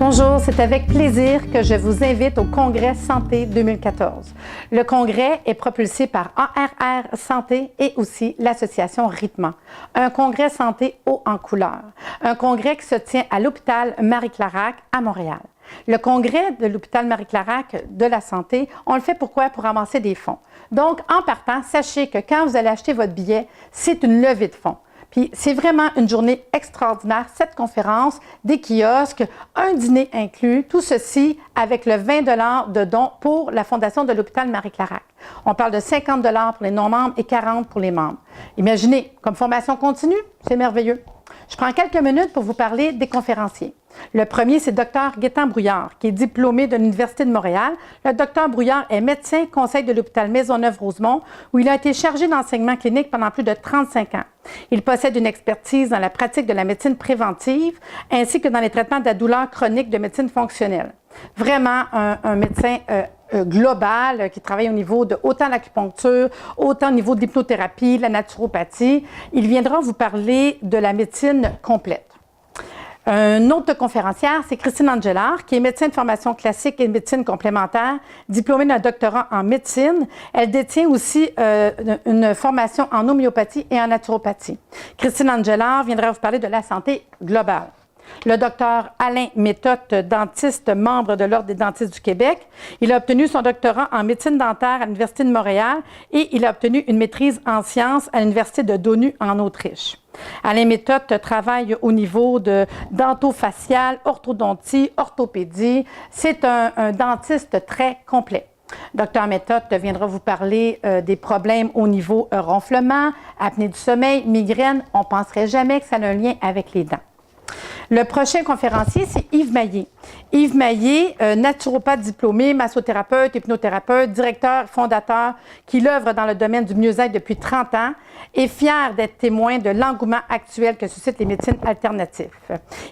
Bonjour, c'est avec plaisir que je vous invite au Congrès Santé 2014. Le congrès est propulsé par ARR Santé et aussi l'association Ritma. Un congrès santé haut en couleur. Un congrès qui se tient à l'hôpital Marie-Clarac à Montréal. Le congrès de l'hôpital Marie-Clarac de la santé, on le fait pourquoi? Pour ramasser des fonds. Donc, en partant, sachez que quand vous allez acheter votre billet, c'est une levée de fonds. Puis c'est vraiment une journée extraordinaire, cette conférence, des kiosques, un dîner inclus, tout ceci avec le 20 $ de dons pour la Fondation de l'hôpital Marie-Clarac. On parle de 50 $ pour les non-membres et 40 $ pour les membres. Imaginez, comme formation continue, c'est merveilleux. Je prends quelques minutes pour vous parler des conférenciers. Le premier, c'est Dr Gaétan Brouillard, qui est diplômé de l'Université de Montréal. Le Dr Brouillard est médecin conseil de l'hôpital Maisonneuve-Rosemont, où il a été chargé d'enseignement clinique pendant plus de 35 ans. Il possède une expertise dans la pratique de la médecine préventive, ainsi que dans les traitements de la douleur chronique de médecine fonctionnelle. Vraiment un médecin global qui travaille au niveau de autant l'acupuncture, autant au niveau de l'hypnothérapie, la naturopathie. Il viendra vous parler de la médecine complète. Une autre conférencière, c'est Christine Angelard, qui est médecin de formation classique et de médecine complémentaire, diplômée d'un doctorat en médecine. Elle détient aussi une formation en homéopathie et en naturopathie. Christine Angelard viendra vous parler de la santé globale. Le docteur Alain Méthode, dentiste, membre de l'Ordre des dentistes du Québec. Il a obtenu son doctorat en médecine dentaire à l'Université de Montréal et il a obtenu une maîtrise en sciences à l'Université de Donu en Autriche. Alain Méthode travaille au niveau de dentofacial, orthodontie, orthopédie. C'est un dentiste très complet. Dr Méthode viendra vous parler des problèmes au niveau ronflement, apnée du sommeil, migraine. On ne penserait jamais que ça a un lien avec les dents. Le prochain conférencier, c'est Yves Maillé. Yves Maillé, naturopathe diplômé, massothérapeute, hypnothérapeute, directeur, fondateur, qui œuvre dans le domaine du mieux-être depuis 30 ans, est fier d'être témoin de l'engouement actuel que suscitent les médecines alternatives.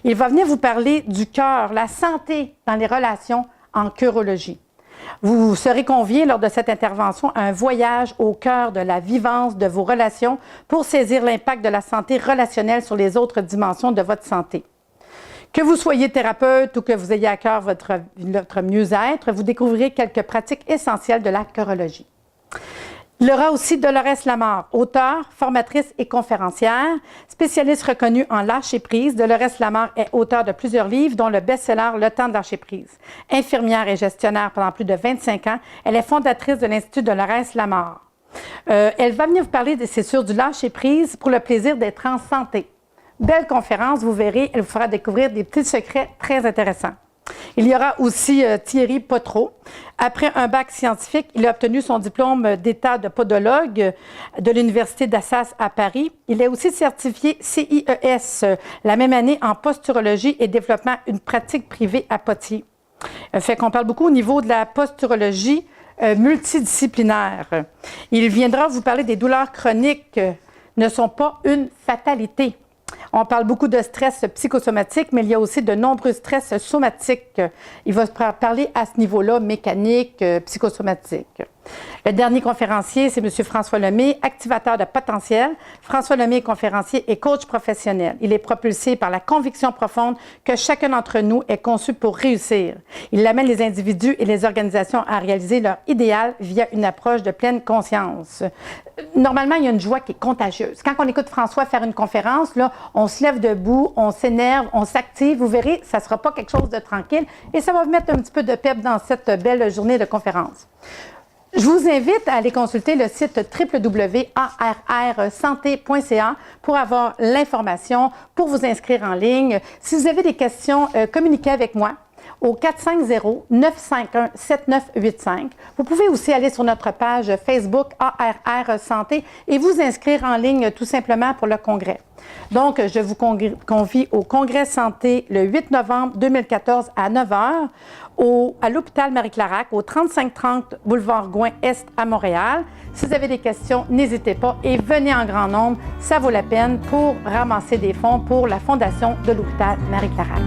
Il va venir vous parler du cœur, la santé dans les relations en chirurgie. Vous serez conviés lors de cette intervention à un voyage au cœur de la vivance de vos relations pour saisir l'impact de la santé relationnelle sur les autres dimensions de votre santé. Que vous soyez thérapeute ou que vous ayez à cœur votre mieux-être, vous découvrirez quelques pratiques essentielles de la chirurgie. Il y aura aussi Dolores Lamar, auteure, formatrice et conférencière, spécialiste reconnue en lâcher-prise. Dolores Lamar est auteure de plusieurs livres, dont le best-seller Le temps de lâcher-prise. Infirmière et gestionnaire pendant plus de 25 ans, elle est fondatrice de l'Institut Dolores Lamar. Elle va venir vous parler, c'est sûr, du lâcher-prise pour le plaisir d'être en santé. Belle conférence, vous verrez, elle vous fera découvrir des petits secrets très intéressants. Il y aura aussi Thierry Potreau. Après un bac scientifique, il a obtenu son diplôme d'état de podologue de l'Université d'Assas à Paris. Il est aussi certifié CIES la même année en posturologie et développement une pratique privée à Poitiers. Fait qu'on parle beaucoup au niveau de la posturologie multidisciplinaire. Il viendra vous parler des douleurs chroniques ne sont pas une fatalité. On parle beaucoup de stress psychosomatique, mais il y a aussi de nombreux stress somatiques. Il va se parler à ce niveau-là, mécanique, psychosomatique. Le dernier conférencier, c'est M. François Lemay, activateur de potentiel. François Lemay est conférencier et coach professionnel. Il est propulsé par la conviction profonde que chacun d'entre nous est conçu pour réussir. Il amène les individus et les organisations à réaliser leur idéal via une approche de pleine conscience. Normalement, il y a une joie qui est contagieuse. Quand on écoute François faire une conférence, là, on se lève debout, on s'énerve, on s'active. Vous verrez, ça ne sera pas quelque chose de tranquille et ça va vous mettre un petit peu de pep dans cette belle journée de conférence. Je vous invite à aller consulter le site www.arrsanté.ca pour avoir l'information, pour vous inscrire en ligne. Si vous avez des questions, communiquez avec moi au 450-951-7985. Vous pouvez aussi aller sur notre page Facebook ARR Santé et vous inscrire en ligne tout simplement pour le congrès. Donc, je vous convie au Congrès Santé le 8 novembre 2014 à 9 h à l'hôpital Marie-Clarac, au 3530 boulevard Gouin-Est à Montréal. Si vous avez des questions, n'hésitez pas et venez en grand nombre. Ça vaut la peine pour ramasser des fonds pour la Fondation de l'hôpital Marie-Clarac.